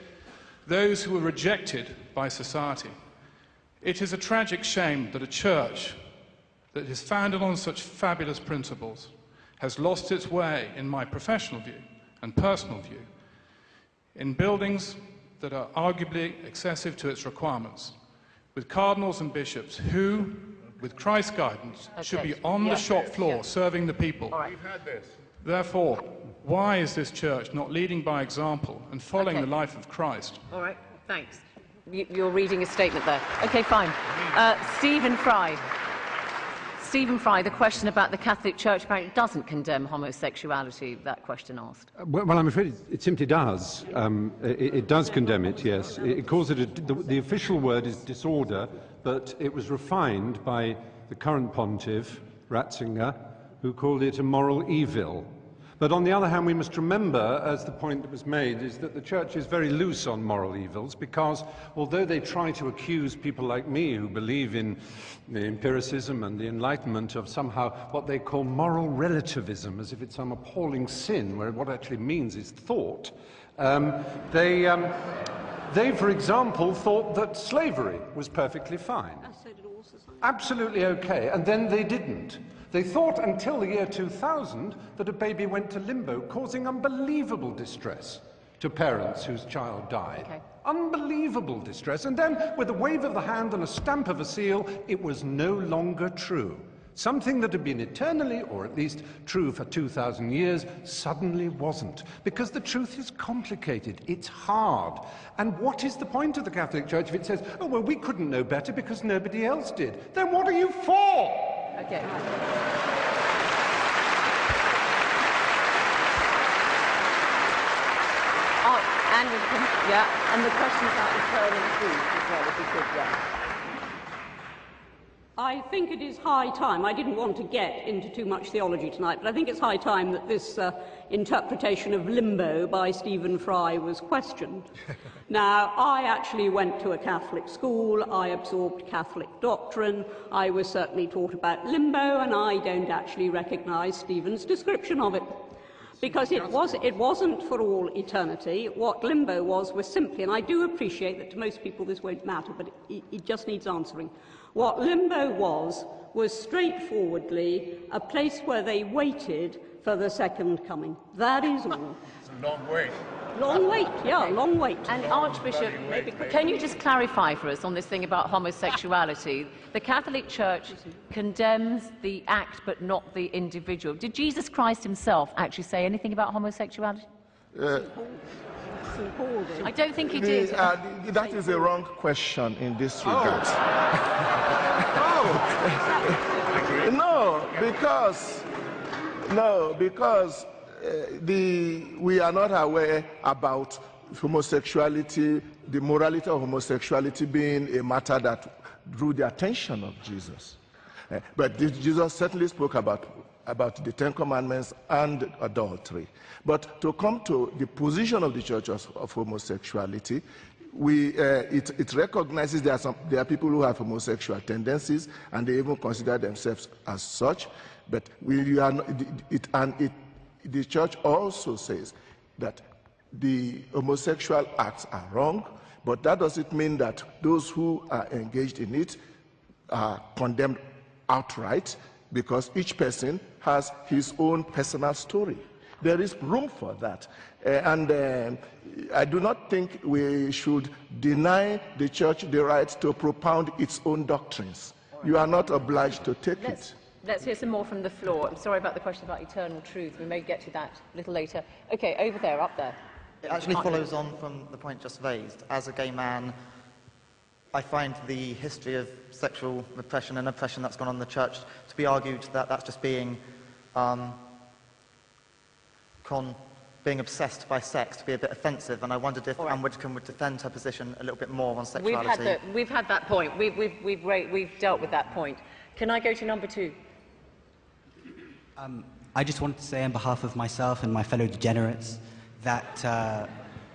those who were rejected by society. It is a tragic shame that a church that is founded on such fabulous principles has lost its way, in my professional view and personal view, in buildings that are arguably excessive to its requirements, with cardinals and bishops who with Christ's guidance, should be on the shop floor serving the people. We've had this. Therefore, why is this church not leading by example and following the life of Christ? All right, thanks. You're reading a statement there. Okay, fine. Stephen Fry. Stephen Fry, the question about the Catholic Church apparently doesn't condemn homosexuality, that question asked. Well, I'm afraid it simply does. It does condemn it, yes. It calls it the official word is disorder, but it was refined by the current pontiff, Ratzinger, who called it a moral evil. But on the other hand, we must remember, as the point that was made, is that the Church is very loose on moral evils, because although they try to accuse people like me who believe in the empiricism and the Enlightenment of somehow what they call moral relativism, as if it's some appalling sin, where what it actually means is thought, they, for example, thought that slavery was perfectly fine. Absolutely okay, and then they didn't. They thought until the year 2000 that a baby went to limbo, causing unbelievable distress to parents whose child died. Okay. Unbelievable distress. And then, with a wave of the hand and a stamp of a seal, it was no longer true. Something that had been eternally, or at least true for 2,000 years, suddenly wasn't. Because the truth is complicated. It's hard. And what is the point of the Catholic Church if it says, oh, well, we couldn't know better because nobody else did? Then what are you for? Okay. And the question about eternal truth as well, if we could, I think it is high time. I didn't want to get into too much theology tonight, but I think it's high time that this interpretation of limbo by Stephen Fry was questioned. Now, I actually went to a Catholic school. I absorbed Catholic doctrine. I was certainly taught about limbo, and I don't actually recognise Stephen's description of it. Because it wasn't for all eternity. What limbo was simply, and I do appreciate that to most people this won't matter, but it just needs answering. What limbo was straightforwardly a place where they waited for the second coming. That is all. It's a long wait. Long wait, yeah, long wait. And Archbishop, can you just clarify for us on this thing about homosexuality? The Catholic Church condemns the act but not the individual. Did Jesus Christ himself actually say anything about homosexuality? I don't think he did. That is a wrong question in this regard. because we are not aware about homosexuality, the morality of homosexuality being a matter that drew the attention of Jesus. But Jesus certainly spoke about the Ten Commandments and adultery. But to come to the position of the Church of homosexuality, it recognizes there are people who have homosexual tendencies, and they even consider themselves as such. But the Church also says that the homosexual acts are wrong, but that doesn't mean that those who are engaged in it are condemned outright, because each person has his own personal story. There is room for that. I do not think we should deny the Church the right to propound its own doctrines. You are not obliged to take it. Let's hear some more from the floor. I'm sorry about the question about eternal truth. We may get to that a little later. Okay, over there, up there. It actually follows on from the point just raised. As a gay man, I find the history of sexual repression and oppression that's gone on in the Church to be argued that that's just being obsessed by sex, to be a bit offensive, and I wondered if Anne Widdecombe would defend her position a little bit more on sexuality. We've had that point. We've dealt with that point. Can I go to number two? I just wanted to say on behalf of myself and my fellow degenerates that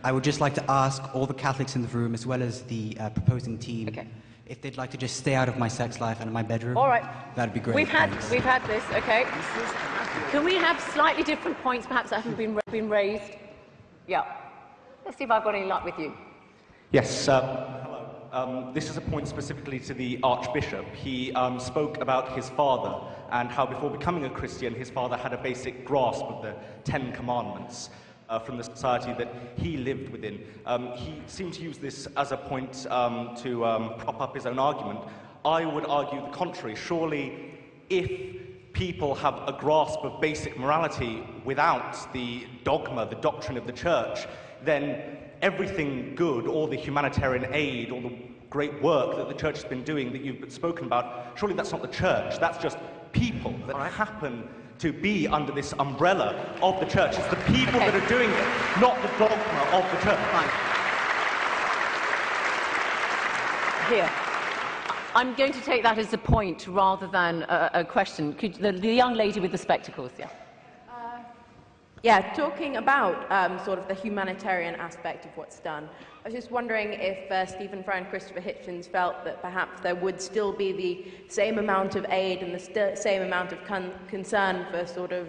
I would just like to ask all the Catholics in the room, as well as the proposing team, if they'd like to just stay out of my sex life and my bedroom. All right. That'd be great. We've had this, okay. Can we have slightly different points, perhaps, that haven't been raised? Yeah. Let's see if I've got any luck with you. Yes. Hello. This is a point specifically to the Archbishop. He spoke about his father and how before becoming a Christian, his father had a basic grasp of the Ten Commandments from the society that he lived within. He seemed to use this as a point to prop up his own argument. I would argue the contrary. Surely, if people have a grasp of basic morality without the dogma, the doctrine of the church, then everything good, all the humanitarian aid, all the great work that the church has been doing that you've spoken about, surely that's not the church, that's just people that happen to be under this umbrella of the church. It's the people that are doing it, not the dogma of the church. Here. I'm going to take that as a point rather than a question. Could, the young lady with the spectacles, yeah. Yeah, talking about sort of the humanitarian aspect of what's done, I was just wondering if Stephen Fry and Christopher Hitchens felt that perhaps there would still be the same amount of aid and the same amount of concern for sort of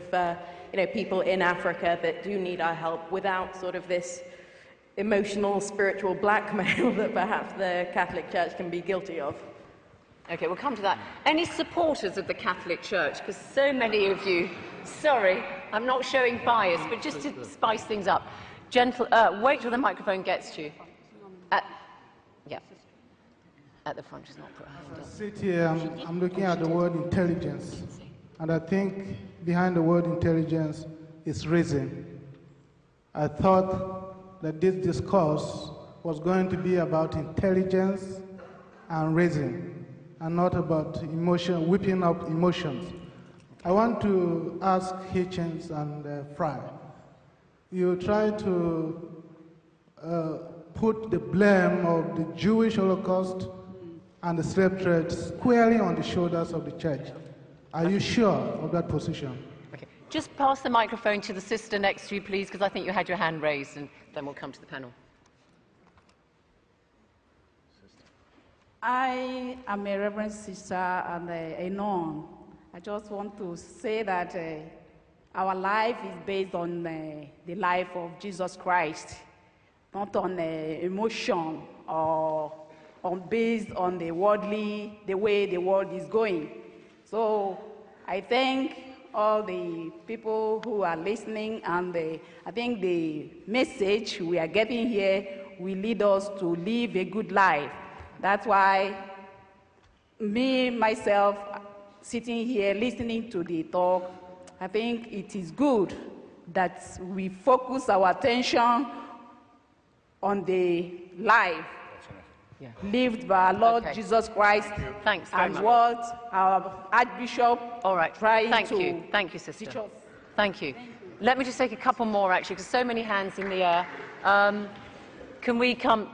people in Africa that do need our help without sort of this emotional, spiritual blackmail that perhaps the Catholic Church can be guilty of. Okay, we'll come to that. Any supporters of the Catholic Church? Because so many of you, sorry, I'm not showing bias, but just to spice things up. Wait till the microphone gets to you. Yeah. At the front, she's not put her hand up. Sit here, I'm looking at the word intelligence, and I think behind the word intelligence is reason. I thought that this discourse was going to be about intelligence and reason, and not about emotion, whipping up emotions. I want to ask Hitchens and Fry. You try to put the blame of the Jewish Holocaust and the slave trade squarely on the shoulders of the church. Are you sure of that position? Okay. Just pass the microphone to the sister next to you, please, because I think you had your hand raised, and then we'll come to the panel. I am a Reverend sister and a nun. I just want to say that our life is based on the life of Jesus Christ, not on emotion or based on the way the world is going. So I thank all the people who are listening, and I think the message we are getting here will lead us to live a good life. That's why myself, sitting here listening to the talk, I think it is good that we focus our attention on the life lived by our Lord Jesus Christ. Thanks very and much. What our Archbishop trying to Thank you, sister. teach us. Thank you. Let me just take a couple more, actually, because so many hands in the air. Can we come...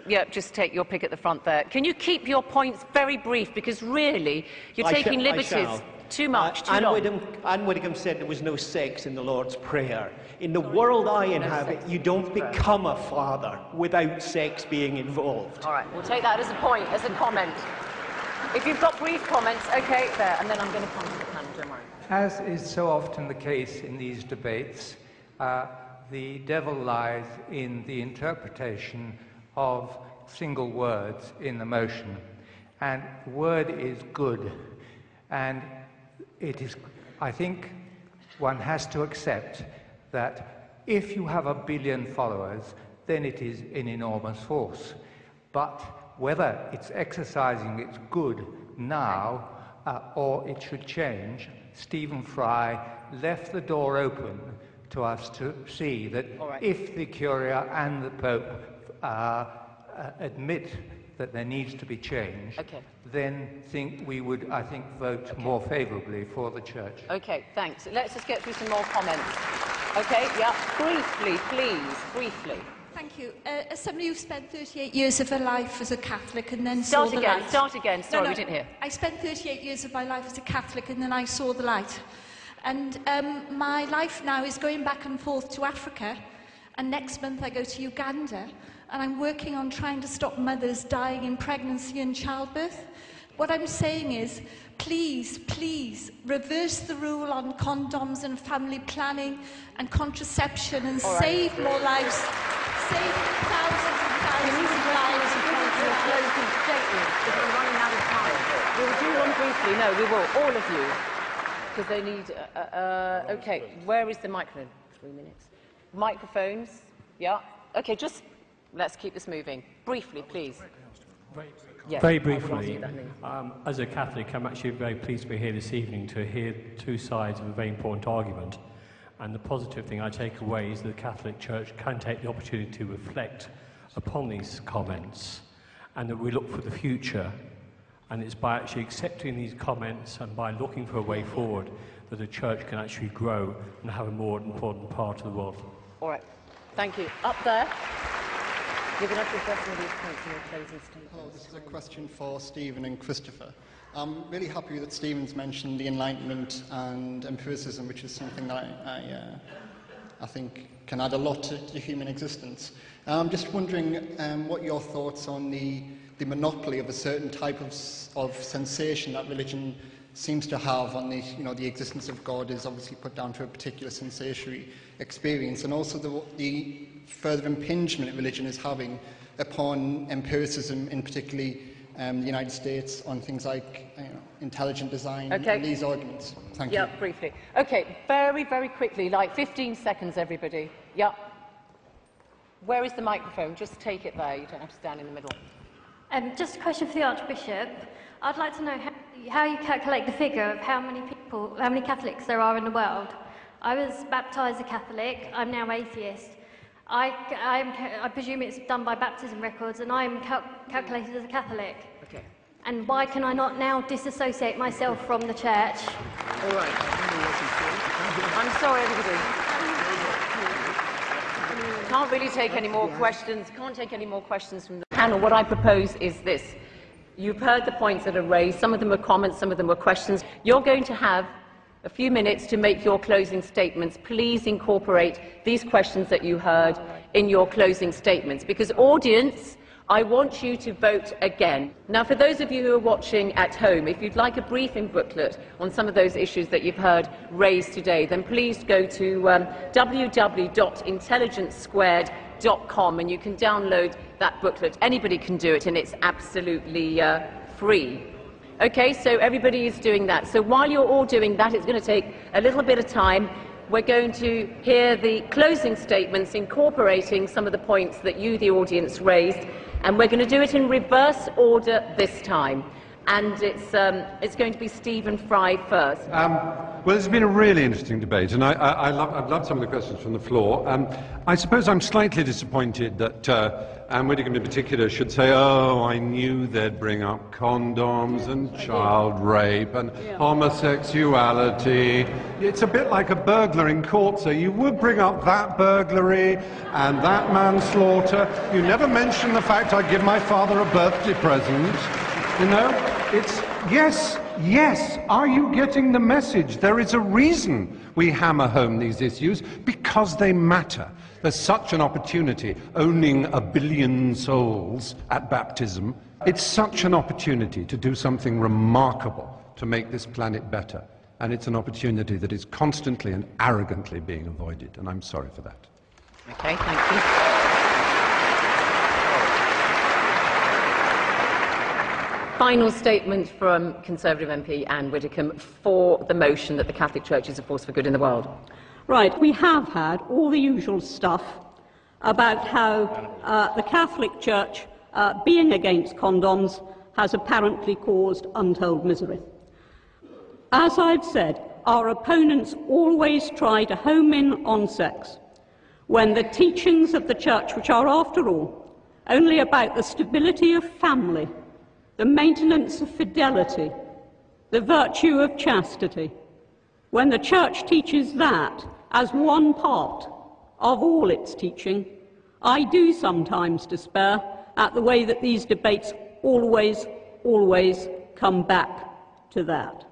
Yeah, just take your pick at the front there. Can you keep your points very brief? Because really, you're taking liberties too much, too long. Anne Widdecombe said there was no sex in the Lord's Prayer. In the world I inhabit, you don't become a father without sex being involved. All right, we'll take that as a point, as a comment. If you've got brief comments, okay, there, and then I'm going to come to the panel, don't worry. As is so often the case in these debates, the devil lies in the interpretation of single words in the motion. And the word is good. And it is, I think one has to accept that if you have 1 billion followers, then it is an enormous force. But whether it's exercising its good now or it should change, Stephen Fry left the door open to us to see that if the Curia and the Pope admit that there needs to be change, then we would, I think, vote more favourably for the Church. Okay, thanks. Let's just get through some more comments. Okay, yeah, briefly, please, briefly. Thank you. As somebody who spent 38 years of her life as a Catholic and then Start saw the again, light. start again. Sorry, we didn't hear. I spent 38 years of my life as a Catholic and then I saw the light. And my life now is going back and forth to Africa, and next month I go to Uganda, and I'm working on trying to stop mothers dying in pregnancy and childbirth. What I'm saying is, please, please, reverse the rule on condoms and family planning and contraception and save more lives. Save thousands and thousands of lives. If we're running out of time. We'll do one briefly. No, we will. All of you. Because they need... okay, where is the microphone? 3 minutes. Microphones. Yeah. Okay, just... Let's keep this moving. Briefly, please. Yes, very I will ask briefly, you that next. as a Catholic, I'm actually very pleased to be here this evening to hear two sides of a very important argument. And the positive thing I take away is that the Catholic Church can take the opportunity to reflect upon these comments, and that we look for the future. And it's by actually accepting these comments and by looking for a way forward that the Church can actually grow and have a more important part of the world. All right. Thank you. Up there. You're going to have to address some of these points in your closing statement. Hello, this is a question for Stephen and Christopher. I'm really happy that Stephen's mentioned the Enlightenment and empiricism, which is something that I think can add a lot to human existence. I'm just wondering what your thoughts on the monopoly of a certain type of sensation that religion seems to have on the existence of God is obviously put down to a particular sensory experience, and also the further impingement religion is having upon empiricism, in particularly the United States, on things like intelligent design and these arguments. Thank you. Yeah, briefly. Okay, very, very quickly, like 15 seconds, everybody. Yeah. Where is the microphone? Just take it there. You don't have to stand in the middle. Just a question for the Archbishop. I'd like to know how you calculate the figure of how many Catholics there are in the world. I was baptised a Catholic. I'm now atheist. I presume it's done by baptism records, and I'm calculated as a Catholic. Okay. And why can I not now disassociate myself from the Church? All right. I'm sorry, everybody. Can't really take any more questions. Can't take any more questions from the panel. What I propose is this. You've heard the points that are raised. Some of them were comments, some of them were questions. You're going to have a few minutes to make your closing statements. Please incorporate these questions that you heard in your closing statements, because audience, I want you to vote again. Now, for those of you who are watching at home, if you'd like a briefing booklet on some of those issues that you've heard raised today, then please go to www.intelligencesquared.com and you can download that booklet. Anybody can do it, and it's absolutely free. Okay, so everybody is doing that. So while you're all doing that, it's going to take a little bit of time. We're going to hear the closing statements incorporating some of the points that you, the audience, raised, and we're going to do it in reverse order this time. And it's going to be Stephen Fry first. Well, it's been a really interesting debate, and I've loved some of the questions from the floor. I suppose I'm slightly disappointed that Anne Widdecombe in particular should say, oh, I knew they'd bring up condoms and child rape and homosexuality. It's a bit like a burglar in court, so you would bring up that burglary and that manslaughter. You never mention the fact I give my father a birthday present. You know, it's, yes, are you getting the message? There is a reason we hammer home these issues, because they matter. There's such an opportunity, owning 1 billion souls at baptism. It's such an opportunity to do something remarkable to make this planet better. And it's an opportunity that is constantly and arrogantly being avoided, and I'm sorry for that. Okay, thank you. Final statement from Conservative MP Anne Widdecombe for the motion that the Catholic Church is a force for good in the world. Right, we have had all the usual stuff about how the Catholic Church, being against condoms, has apparently caused untold misery. As I've said, our opponents always try to home in on sex, when the teachings of the Church, which are, after all, only about the stability of family, the maintenance of fidelity, the virtue of chastity, when the Church teaches that as one part of all its teaching, I do sometimes despair at the way that these debates always come back to that.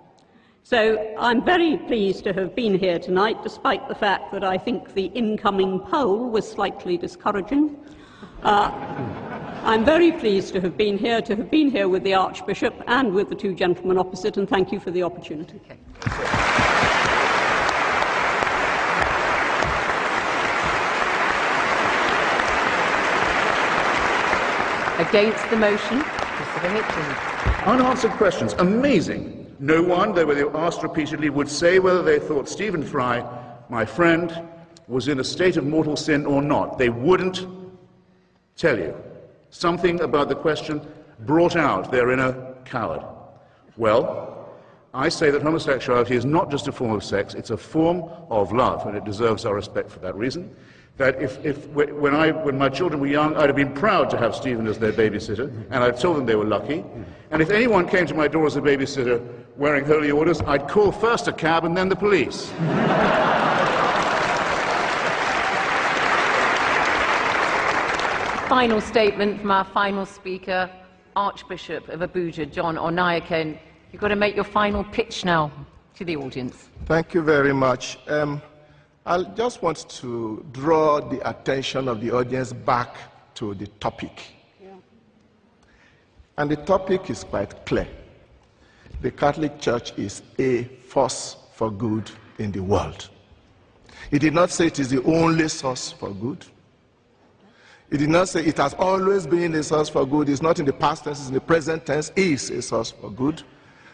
So I'm very pleased to have been here tonight, despite the fact that I think the incoming poll was slightly discouraging. I'm very pleased to have been here with the Archbishop and with the two gentlemen opposite, and thank you for the opportunity. Okay. Against the motion, Christopher Hitchens. Unanswered questions. Amazing. No one, though they were asked repeatedly, would say whether they thought Stephen Fry, my friend, was in a state of mortal sin or not. They wouldn't tell you. Something about the question brought out their inner coward? Well, I say that homosexuality is not just a form of sex, it's a form of love, and it deserves our respect for that reason. That when my children were young, I'd have been proud to have Stephen as their babysitter, and I'd told them they were lucky. And if anyone came to my door as a babysitter wearing holy orders, I'd call first a cab and then the police. Final statement from our final speaker, Archbishop of Abuja, John Onaiken. You've got to make your final pitch now to the audience. Thank you very much. I just want to draw the attention of the audience back to the topic. And the topic is quite clear. The Catholic Church is a force for good in the world. It did not say it is the only source for good. It did not say it has always been a source for good. It's not in the past tense, it's in the present tense, is a source for good.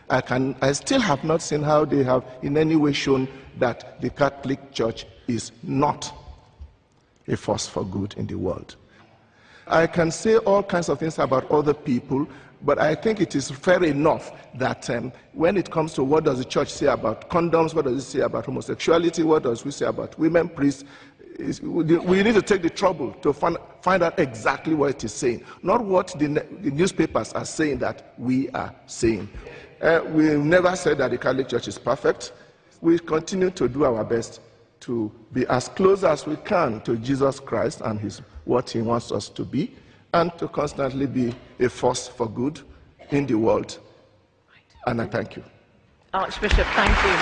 I still have not seen how they have in any way shown that the Catholic Church is not a force for good in the world. I can say all kinds of things about other people, but I think it is fair enough that when it comes to what does the church say about condoms, what does it say about homosexuality, what does we say about women priests, we need to take the trouble to find out exactly what it is saying, not what the newspapers are saying that we are saying. We never said that the Catholic Church is perfect. We continue to do our best to be as close as we can to Jesus Christ and what he wants us to be, and to constantly be a force for good in the world. And I thank you. Archbishop, thank you.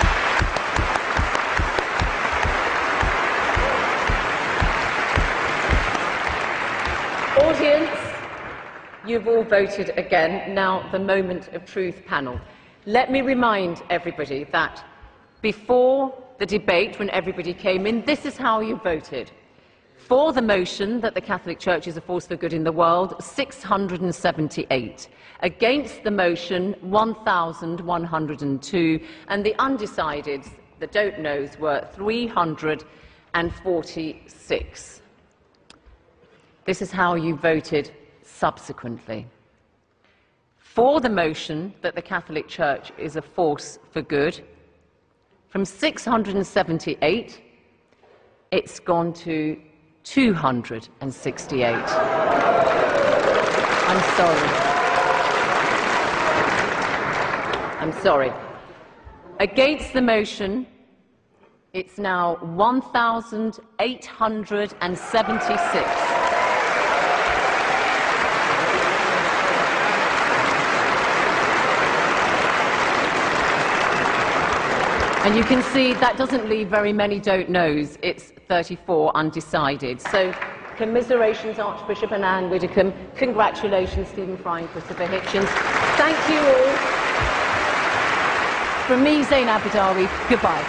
Audience, you've all voted again. Now, the Moment of Truth panel. Let me remind everybody that before the debate, when everybody came in, this is how you voted. For the motion that the Catholic Church is a force for good in the world, 678. Against the motion, 1,102. And the undecideds, the don't knows, were 346. This is how you voted subsequently. For the motion that the Catholic Church is a force for good, from 678, it's gone to 268. I'm sorry. I'm sorry. Against the motion, it's now 1,876. And you can see that doesn't leave very many don't knows. It's 34 undecided. So commiserations, Archbishop and Anne Widdecombe. Congratulations, Stephen Fry and Christopher Hitchens. Thank you all. From me, Zain Abadawi, goodbye.